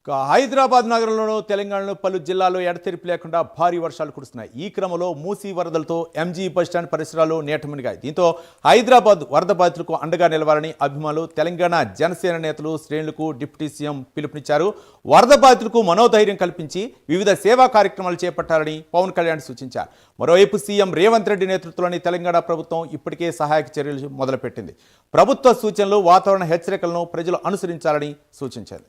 హైదరాబాద్ నగరంలోనూ తెలంగాణలో పలు జిల్లాల్లో ఎడతెరిపి లేకుండా భారీ వర్షాలు కురుస్తున్నాయి. ఈ క్రమంలో మూసీ వరదలతో ఎంజీ బస్టాండ్ పరిసరాలు నీటమునిగాయి. దీంతో హైదరాబాద్ వరద బాధితులకు అండగా నిలవాలని అభిమానులు, తెలంగాణ జనసేన నేతలు శ్రేణులకు డిప్యూటీ సీఎం పిలుపునిచ్చారు. వరద బాధితులకు మనోధైర్యం కల్పించి వివిధ సేవా కార్యక్రమాలు చేపట్టాలని పవన్ కళ్యాణ్ సూచించారు. మరోవైపు సీఎం రేవంత్ రెడ్డి నేతృత్వంలోని తెలంగాణ ప్రభుత్వం ఇప్పటికే సహాయక చర్యలు మొదలుపెట్టింది. ప్రభుత్వ సూచనలు, వాతావరణ హెచ్చరికలను ప్రజలు అనుసరించాలని సూచించారు.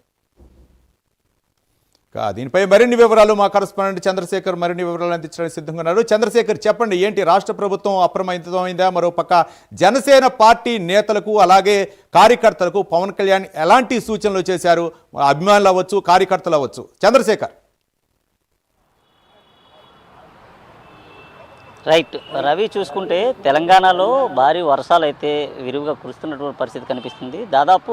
దీనిపై మరిన్ని వివరాలు మా కరెస్పాండెంట్ చంద్రశేఖర్ మరిన్ని వివరాలు అందించడానికి సిద్ధంగా ఉన్నారు. చంద్రశేఖర్, చెప్పండి, ఏంటి రాష్ట్ర ప్రభుత్వం అప్రమత్తమైందా? మరోపక్క జనసేన పార్టీ నేతలకు అలాగే కార్యకర్తలకు పవన్ కళ్యాణ్ ఎలాంటి సూచనలు చేశారు? అభిమానులు అవ్వచ్చు, కార్యకర్తలు అవ్వచ్చు. చంద్రశేఖర్. రైట్ రవి, చూసుకుంటే తెలంగాణలో భారీ వర్షాలు అయితే విరివిగా కురుస్తున్నటువంటి పరిస్థితి కనిపిస్తుంది. దాదాపు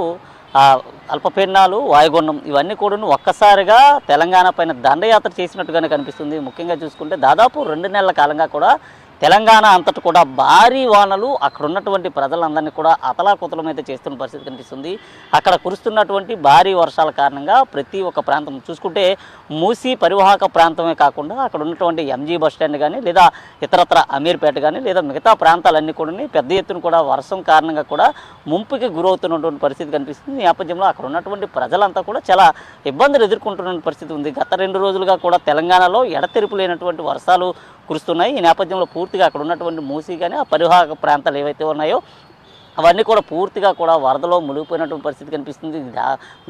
అల్పపీడనాలు, వాయుగుండం ఇవన్నీ కూడా ఒక్కసారిగా తెలంగాణ పైన దండయాత్ర చేసినట్టుగానే కనిపిస్తుంది. ముఖ్యంగా చూసుకుంటే దాదాపు 2 నెలల కాలంగా కూడా తెలంగాణ అంతటా కూడా భారీ వానలు అక్కడ ఉన్నటువంటి ప్రజలందరినీ కూడా అతలాకుతలం అయితే చేస్తున్న పరిస్థితి కనిపిస్తుంది. అక్కడ కురుస్తున్నటువంటి భారీ వర్షాల కారణంగా ప్రతి ఒక్క ప్రాంతం చూసుకుంటే మూసీ పరివాహక ప్రాంతమే కాకుండా అక్కడ ఉన్నటువంటి ఎంజీ బస్టాండ్ కానీ, లేదా ఇతరత్ర అమీర్పేట కానీ, లేదా మిగతా ప్రాంతాలన్నీ కూడా పెద్ద ఎత్తున కూడా వర్షం కారణంగా కూడా ముంపుకి గురవుతున్నటువంటి పరిస్థితి కనిపిస్తుంది. ఈ నేపథ్యంలో అక్కడ ఉన్నటువంటి ప్రజలంతా కూడా చాలా ఇబ్బందులు ఎదుర్కొంటున్న పరిస్థితి ఉంది. గత 2 రోజులుగా కూడా తెలంగాణలో ఎడతెరిపి లేనటువంటి వర్షాలు కురుస్తున్నాయి. ఈ నేపథ్యంలో పూర్తిగా అక్కడ ఉన్నటువంటి మూసీ కానీ ఆ పరివాహక ప్రాంతాలు ఏవైతే ఉన్నాయో అవన్నీ కూడా పూర్తిగా కూడా వరదలో మునిగిపోయినటువంటి పరిస్థితి కనిపిస్తుంది.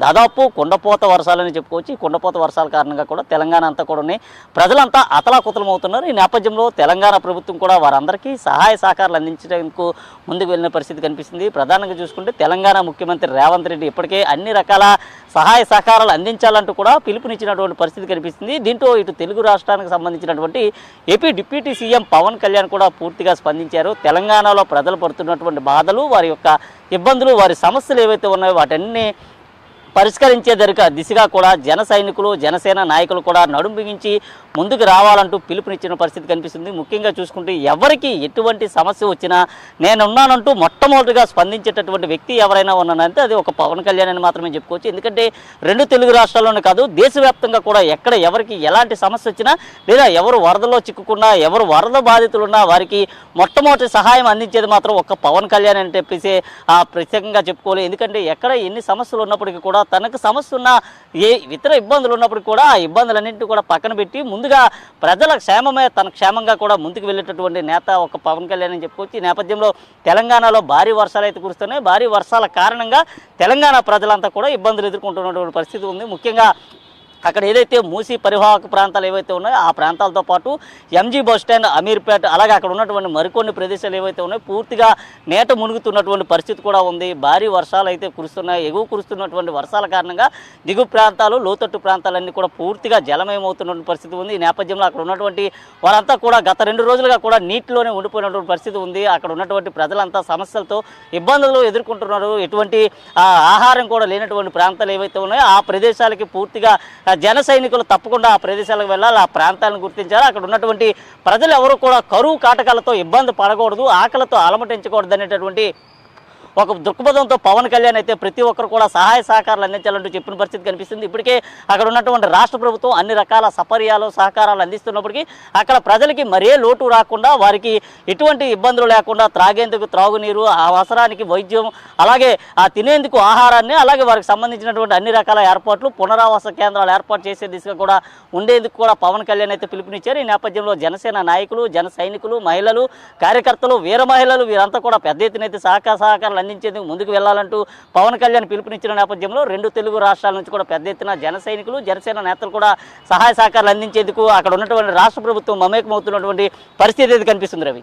దాదాపు కుండపోత వర్షాలని చెప్పుకోవచ్చు. ఈ కుండపోత వర్షాల కారణంగా కూడా తెలంగాణ అంతా కూడా ప్రజలంతా అతలాకుతలం అవుతున్నారు. ఈ నేపథ్యంలో తెలంగాణ ప్రభుత్వం కూడా వారందరికీ సహాయ సహకారాలు అందించడానికి ముందుకు వెళ్ళిన పరిస్థితి కనిపిస్తుంది. ప్రధానంగా చూసుకుంటే తెలంగాణ ముఖ్యమంత్రి రేవంత్ రెడ్డి ఇప్పటికే అన్ని రకాల సహాయ సహకారాలు అందించాలంటూ కూడా పిలుపునిచ్చినటువంటి పరిస్థితి కనిపిస్తుంది. దీంతో ఇటు తెలుగు రాష్ట్రానికి సంబంధించినటువంటి AP deputy CM Pawan Kalyan కూడా పూర్తిగా స్పందించారు. తెలంగాణలో ప్రజలు పడుతున్నటువంటి బాధలు, వారి యొక్క ఇబ్బందులు, వారి సమస్యలు ఏవైతే ఉన్నాయో వాటన్ని పరిష్కరించే దిశగా కూడా జన సైనికులు, జనసేన నాయకులు కూడా నడుం బిగించి ముందుకు రావాలంటూ పిలుపునిచ్చిన పరిస్థితి కనిపిస్తుంది. ముఖ్యంగా చూసుకుంటే ఎవరికి ఎటువంటి సమస్య వచ్చినా నేనున్నానంటూ మొట్టమొదటిగా స్పందించేటటువంటి వ్యక్తి ఎవరైనా ఉన్నానంటే అది ఒక పవన్ కళ్యాణ్ అని మాత్రమే చెప్పుకోవచ్చు. ఎందుకంటే 2 తెలుగు రాష్ట్రాల్లోనే కాదు, దేశవ్యాప్తంగా కూడా ఎక్కడ ఎవరికి ఎలాంటి సమస్య వచ్చినా, లేదా ఎవరు వరదలో చిక్కుకున్నా, ఎవరు వరద బాధితులున్నా వారికి మొట్టమొదటి సహాయం అందించేది మాత్రం ఒక పవన్ కళ్యాణ్ అని చెప్పేసి ప్రత్యేకంగా చెప్పుకోవాలి. ఎందుకంటే ఎక్కడ ఎన్ని సమస్యలు ఉన్నప్పటికీ కూడా తనకు సమస్య ఉన్న ఇతర ఇబ్బందులు ఉన్నప్పటికీ కూడా ఆ ఇబ్బందులన్నింటినీ కూడా పక్కన పెట్టి ముందుగా ప్రజల క్షేమమే తన క్షేమంగా కూడా ముందుకు వెళ్ళేటటువంటి నేత ఒక పవన్ కళ్యాణ్ అని చెప్పుకోవచ్చు. ఈ నేపథ్యంలో తెలంగాణలో భారీ వర్షాలు అయితే కురుస్తున్నాయి. భారీ వర్షాల కారణంగా తెలంగాణ ప్రజలంతా కూడా ఇబ్బందులు ఎదుర్కొంటున్నటువంటి పరిస్థితి ఉంది. ముఖ్యంగా అక్కడ ఏదైతే మూసీ పరివాహక ప్రాంతాలు ఏవైతే ఉన్నాయో ఆ ప్రాంతాలతో పాటు ఎంజీ బస్టాండ్, అమీర్పేట, అలాగే అక్కడ ఉన్నటువంటి మరికొన్ని ప్రదేశాలు ఏవైతే ఉన్నాయో పూర్తిగా నేట మునుగుతున్నటువంటి పరిస్థితి కూడా ఉంది. భారీ వర్షాలు అయితే కురుస్తున్నాయి. ఎగువ కురుస్తున్నటువంటి వర్షాల కారణంగా దిగువ ప్రాంతాలు, లోతట్టు ప్రాంతాలన్నీ కూడా పూర్తిగా జలమయమవుతున్నటువంటి పరిస్థితి ఉంది. ఈ నేపథ్యంలో అక్కడ ఉన్నటువంటి వారంతా కూడా గత 2 రోజులుగా కూడా నీటిలోనే ఉండిపోయినటువంటి పరిస్థితి ఉంది. అక్కడ ఉన్నటువంటి ప్రజలంతా సమస్యలతో ఇబ్బందులు ఎదుర్కొంటున్నారు. ఎటువంటి ఆహారం కూడా లేనటువంటి ప్రాంతాలు ఏవైతే ఉన్నాయో ఆ ప్రదేశాలకి పూర్తిగా జన సైనికులు తప్పకుండా ఆ ప్రదేశాలకు వెళ్ళాలి, ఆ ప్రాంతాలను గుర్తించాలి. అక్కడ ఉన్నటువంటి ప్రజలు ఎవరు కూడా కరువు కాటకాలతో ఇబ్బంది పడకూడదు, ఆకలితో అలమటించకూడదు అనేటటువంటి ఒక దృక్పథంతో పవన్ కళ్యాణ్ అయితే ప్రతి ఒక్కరు కూడా సహాయ సహకారాలు అందించాలంటూ చెప్పిన పరిస్థితి కనిపిస్తుంది. ఇప్పటికే అక్కడ ఉన్నటువంటి రాష్ట్ర ప్రభుత్వం అన్ని రకాల సపర్యాలు, సహకారాలు అందిస్తున్నప్పటికీ అక్కడ ప్రజలకి మరే లోటు రాకుండా, వారికి ఎటువంటి ఇబ్బందులు లేకుండా త్రాగేందుకు త్రాగునీరు, ఆ అవసరానికి వైద్యం, అలాగే ఆ తినేందుకు ఆహారాన్ని, అలాగే వారికి సంబంధించినటువంటి అన్ని రకాల ఏర్పాట్లు, పునరావాస కేంద్రాలు ఏర్పాటు చేసే దిశగా కూడా ఉండేందుకు కూడా పవన్ కళ్యాణ్ అయితే పిలుపునిచ్చారు. ఈ నేపథ్యంలో జనసేన నాయకులు, జన సైనికులు, మహిళలు, కార్యకర్తలు, వీర మహిళలు వీరంతా కూడా పెద్ద ఎత్తున అయితే సహకారాలు అందించేందుకు ముందుకు వెళ్లాలంటూ పవన్ కళ్యాణ్ పిలుపునిచ్చిన నేపథ్యంలో 2 తెలుగు రాష్ట్రాల నుంచి కూడా పెద్ద ఎత్తున జన సైనికులు, జనసేన నేతలు కూడా సహాయ సహకారాలు అందించేందుకు అక్కడ ఉన్నటువంటి రాష్ట్ర ప్రభుత్వం మమేకమవుతున్నటువంటి పరిస్థితి కనిపిస్తుంది. Ravi.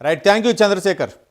Right, thank you Chandrasekhar.